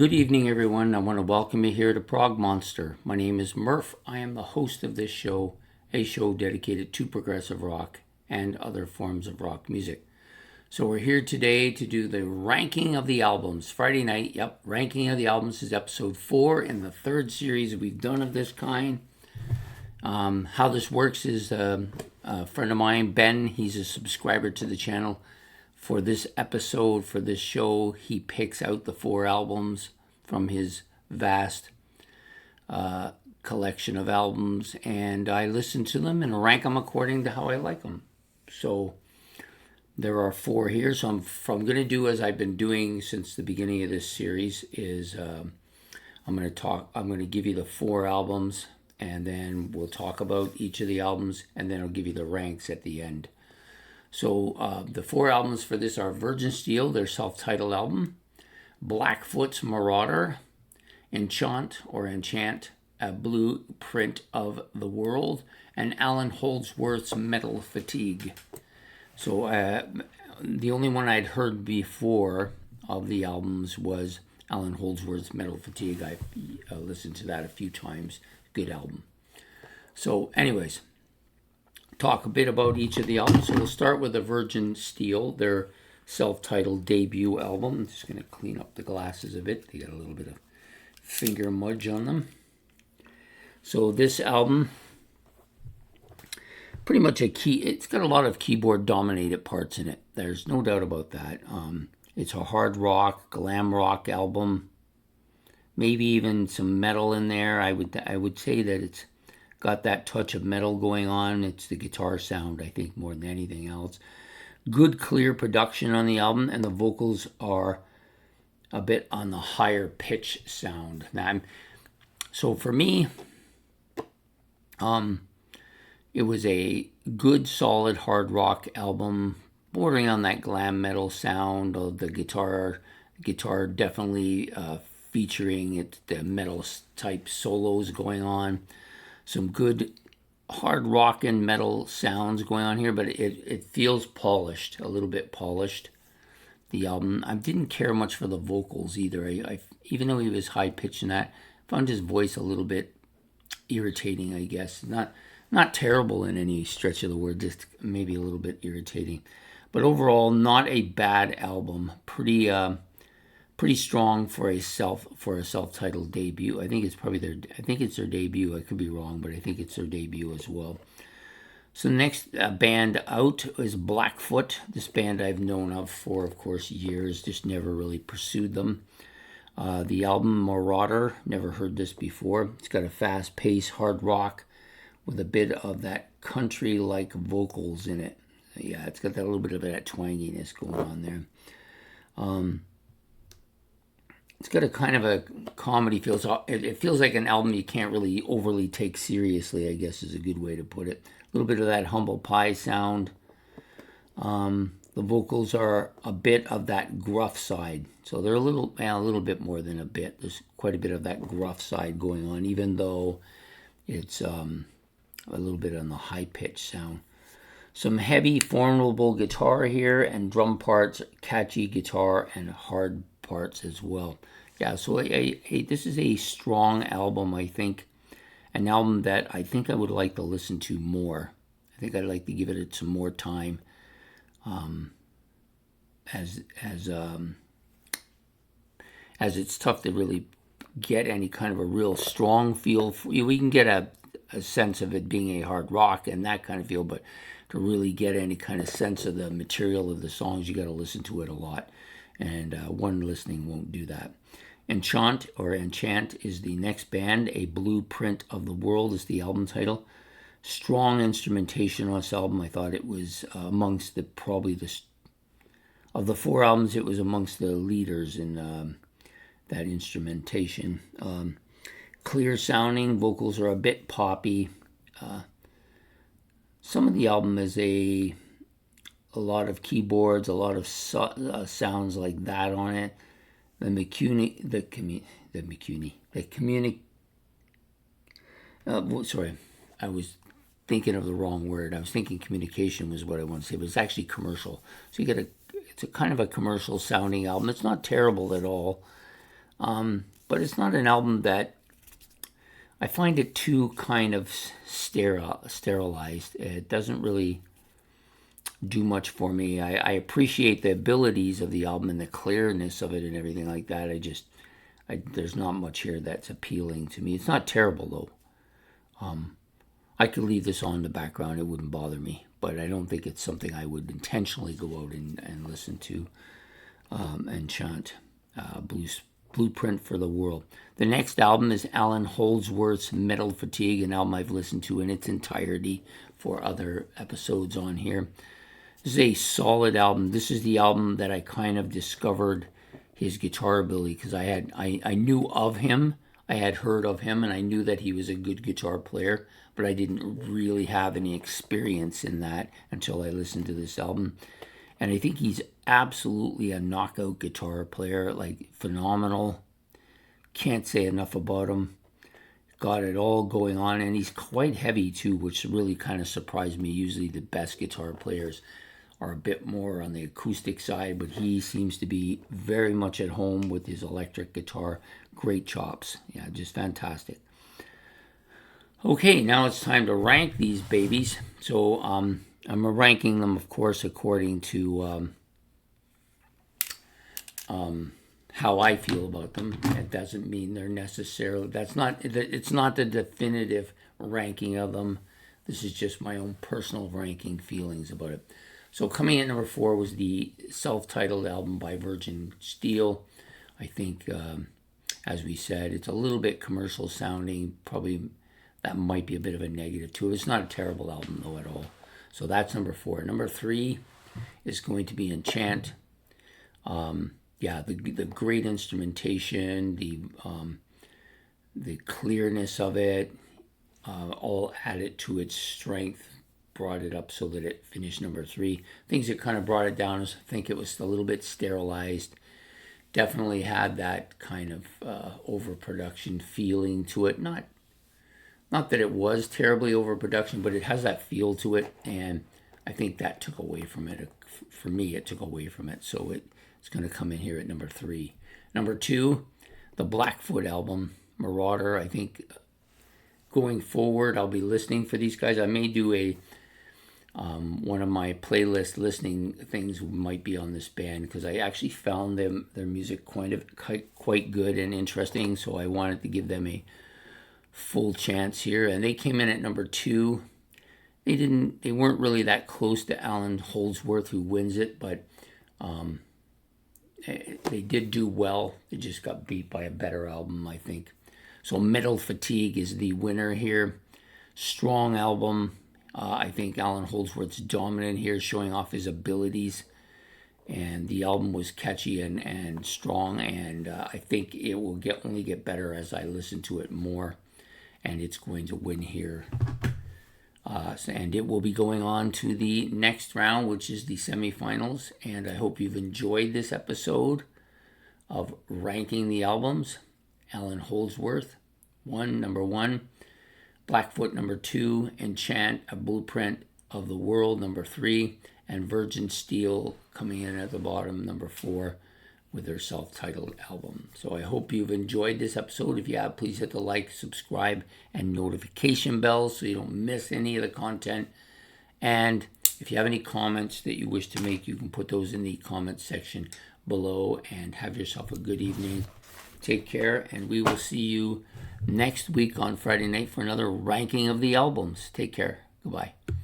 Good evening, everyone. I want to welcome you here to Prog Monster. My name is Murph. I am the host of this show, a show dedicated to progressive rock and other forms of rock music. So we're here today to do the ranking of the albums. Friday night, ranking of the albums is episode 4 in the third series we've done of this kind. How this works is a friend of mine, Ben, he's a subscriber to the channel. For this episode, for this show, he picks out the 4 albums from his vast collection of albums, and I listen to them and rank them according to how I like them. So there are 4 here. So I'm going to do as I've been doing since the beginning of this series is I'm going to give you the 4 albums, and then we'll talk about each of the albums, and then I'll give you the ranks at the end. So the 4 albums for this are Virgin Steele, their self-titled album, Blackfoot's Marauder, Enchant, A Blueprint of the World, and Alan Holdsworth's Metal Fatigue. So the only one I'd heard before of the albums was Alan Holdsworth's Metal Fatigue. I listened to that a few times. Good album. So anyways, talk a bit about each of the albums. So we'll start with the Virgin Steele, their self-titled debut album. I'm just going to clean up the glasses a bit. They got a little bit of finger mudge on them. So this album, pretty much it's got a lot of keyboard dominated parts in it. There's no doubt about that. It's a hard rock, glam rock album. Maybe even some metal in there. I would say that it's got that touch of metal going on. It's the guitar sound, I think, more than anything else. Good, clear production on the album, and the vocals are a bit on the higher pitch sound. So for me, it was a good, solid hard rock album, bordering on that glam metal sound of the guitar. Guitar definitely featuring the metal type solos going on. Some good hard rock and metal sounds going on here, but it feels polished, a little bit polished. The album, I didn't care much for the vocals either. I even though he was high pitched in that, I found his voice a little bit irritating, I guess. Not terrible in any stretch of the word, just maybe a little bit irritating. But overall, not a bad album. Pretty strong for a self-titled debut. I think it's their debut. I could be wrong, but I think it's their debut as well. So the next band out is Blackfoot. This band I've known of for, of course, years. Just never really pursued them. The album Marauder, never heard this before. It's got a fast-paced hard rock with a bit of that country-like vocals in it. Yeah, it's got that little bit of that twanginess going on there. It's got a kind of a comedy feel. So it feels like an album you can't really overly take seriously, I guess is a good way to put it. A little bit of that humble pie sound. The vocals are a bit of that gruff side. So they're a little bit more than a bit. There's quite a bit of that gruff side going on, even though it's a little bit on the high-pitched sound. Some heavy, formidable guitar here and drum parts, catchy guitar, and hard parts as well. Yeah, so this is a strong album, I think. An album that I think I would like to listen to more. I think I'd like to give it some more time. As it's tough to really get any kind of a real strong feel. We can get a sense of it being a hard rock and that kind of feel, but to really get any kind of sense of the material of the songs, you got to listen to it a lot. And one listening won't do that. Enchant is the next band. A Blueprint of the World is the album title. Strong instrumentation on this album. I thought it was amongst of the 4 albums, it was amongst the leaders in that instrumentation. Clear sounding, vocals are a bit poppy. Some of the album is a lot of keyboards, a lot of sounds like that on it. Sorry, I was thinking of the wrong word. I was thinking communication was what I want to say, but it's actually commercial. So it's a kind of a commercial sounding album. It's not terrible at all. But it's not an album that I find it too kind of sterilized. It doesn't really do much for me. I appreciate the abilities of the album and the clearness of it and everything like that. There's not much here that's appealing to me. It's not terrible though. I could leave this on in the background. It wouldn't bother me. But I don't think it's something I would intentionally go out and listen to. Enchant, Blueprint for the World. The next album is Alan Holdsworth's Metal Fatigue, an album I've listened to in its entirety for other episodes on here. This is a solid album. This is the album that I kind of discovered his guitar ability, because I knew of him, I had heard of him, and I knew that he was a good guitar player, but I didn't really have any experience in that until I listened to this album. And I think he's absolutely a knockout guitar player, like phenomenal. Can't say enough about him. Got it all going on, and he's quite heavy too, which really kind of surprised me. Usually the best guitar players are a bit more on the acoustic side, but he seems to be very much at home with his electric guitar. Great chops. Yeah, just fantastic. Okay, now it's time to rank these babies. So I'm ranking them, of course, according to how I feel about them. It doesn't mean they're necessarily, it's not the definitive ranking of them. This is just my own personal ranking feelings about it. So coming in at number 4 was the self-titled album by Virgin Steele. I think, as we said, it's a little bit commercial sounding. Probably that might be a bit of a negative to it. It's not a terrible album though at all. So that's number 4. Number 3 is going to be Enchant. The great instrumentation, the clearness of it, all added to its strength, brought it up so that it finished number 3. Things that kind of brought it down is I think it was a little bit sterilized. Definitely had that kind of overproduction feeling to it. Not that it was terribly overproduction, but it has that feel to it, and I think that took away from it. For me, it took away from it, so it's going to come in here at number 3. Number 2, the Blackfoot album, Marauder. I think going forward, I'll be listening for these guys. I may do a one of my playlist listening things might be on this band, because I actually found their music quite good and interesting, so I wanted to give them a full chance here. And they came in at number 2. They weren't really that close to Alan Holdsworth, who wins it, but they did do well. They just got beat by a better album, I think. So Metal Fatigue is the winner here. Strong album. I think Alan Holdsworth's dominant here, showing off his abilities. And the album was catchy and strong, and I think it will only get better as I listen to it more. And it's going to win here. And it will be going on to the next round, which is the semifinals. And I hope you've enjoyed this episode of ranking the albums. Alan Holdsworth, number 1. Blackfoot, number 2. Enchant, A Blueprint of the World, number 3. And Virgin Steele coming in at the bottom, number 4, with their self-titled album. So I hope you've enjoyed this episode. If you have, please hit the like, subscribe, and notification bell so you don't miss any of the content. And if you have any comments that you wish to make, you can put those in the comments section below. And have yourself a good evening. Take care, and we will see you next week on Friday night for another ranking of the albums. Take care. Goodbye.